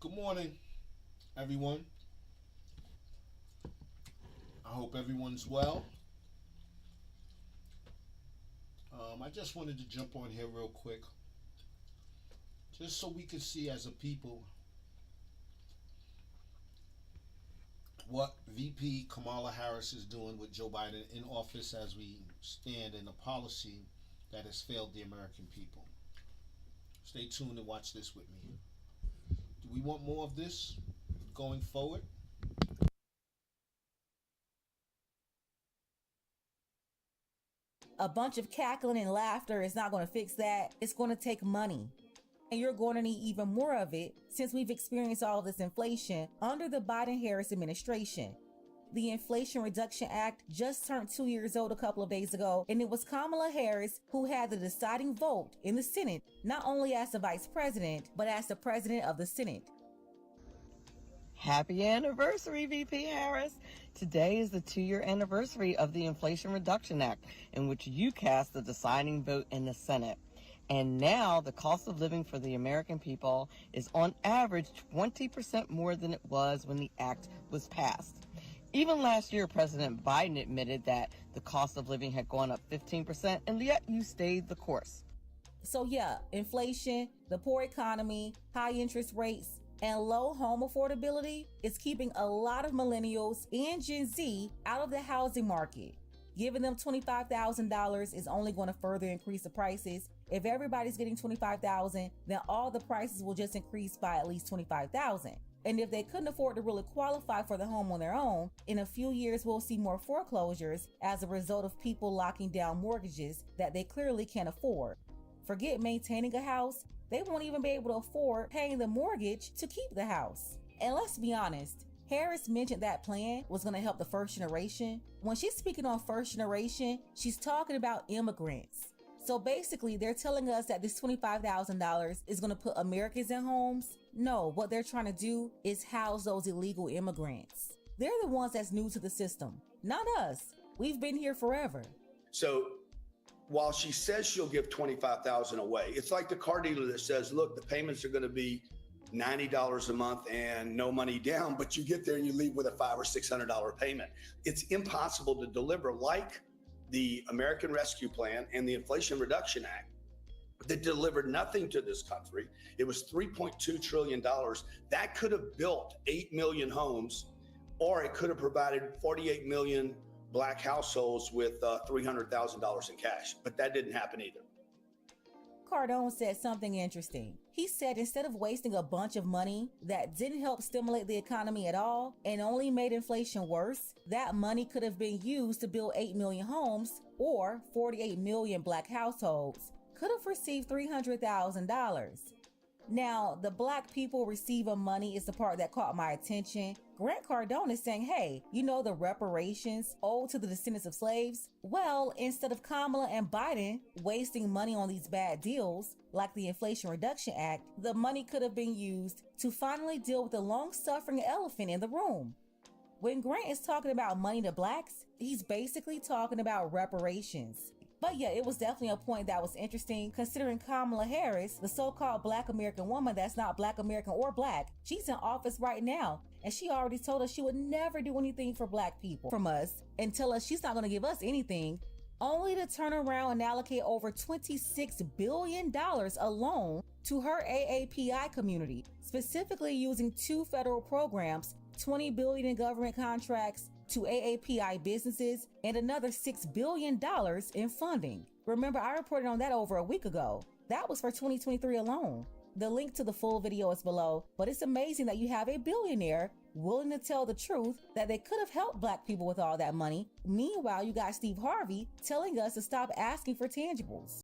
Good morning, everyone. I hope everyone's well. I just wanted to jump on here real quick, just so we can see as a people what VP Kamala Harris is doing with Joe Biden in office as we stand in a policy that has failed the American people. Stay tuned and watch this with me. Do we want more of this going forward? A bunch of cackling and laughter is not going to fix that. It's going to take money. And you're going to need even more of it since we've experienced all this inflation under the Biden-Harris administration. The Inflation Reduction Act just turned 2 years old a couple of days ago, and it was Kamala Harris who had the deciding vote in the Senate, not only as the vice president, but as the president of the Senate. Happy anniversary, VP Harris. Today is the 2-year anniversary of the Inflation Reduction Act, in which you cast the deciding vote in the Senate. And now the cost of living for the American people is on average 20% more than it was when the act was passed. Even last year, President Biden admitted that the cost of living had gone up 15%, and yet you stayed the course. So yeah, inflation, the poor economy, high interest rates, and low home affordability is keeping a lot of millennials and Gen Z out of the housing market. Giving them $25,000 is only going to further increase the prices. If everybody's getting $25,000, then all the prices will just increase by at least $25,000. And if they couldn't afford to really qualify for the home on their own, in a few years we'll see more foreclosures as a result of people locking down mortgages that they clearly can't afford. Forget maintaining a house, they won't even be able to afford paying the mortgage to keep the house. And let's be honest, Harris mentioned that plan was going to help the first generation. When she's speaking on first generation, she's talking about immigrants. So basically, they're telling us that this $25,000 is going to put Americans in homes. No, what they're trying to do is house those illegal immigrants. They're the ones that's new to the system, not us. We've been here forever. So while she says she'll give $25,000 away, it's like the car dealer that says, look, the payments are going to be $90 a month and no money down, but you get there and you leave with a $500 or $600 payment. It's impossible to deliver, like the American Rescue Plan and the Inflation Reduction Act that delivered nothing to this country. It was $3.2 trillion. That could have built 8 million homes, or it could have provided 48 million Black households with $300,000 in cash, but that didn't happen either. Cardone said something interesting. He said instead of wasting a bunch of money that didn't help stimulate the economy at all and only made inflation worse, that money could have been used to build 8 million homes, or 48 million Black households could have received $300,000. Now, the Black people receiving money is the part that caught my attention. Grant Cardone is saying, hey, you know the reparations owed to the descendants of slaves? Well, instead of Kamala and Biden wasting money on these bad deals, like the Inflation Reduction Act, the money could have been used to finally deal with the long-suffering elephant in the room. When Grant is talking about money to Blacks, he's basically talking about reparations. But yeah, it was definitely a point that was interesting considering Kamala Harris, the so-called Black American woman that's not Black American or Black, she's in office right now. And she already told us she would never do anything for Black people from us and tell us she's not going to give us anything, only to turn around and allocate over $26 billion alone to her AAPI community, specifically using 2 federal programs, $20 billion in government contracts to AAPI businesses, and another $6 billion in funding. Remember, I reported on that over a week ago. That was for 2023 alone. The link to the full video is below, but it's amazing that you have a billionaire willing to tell the truth that they could have helped Black people with all that money. Meanwhile, you got Steve Harvey telling us to stop asking for tangibles.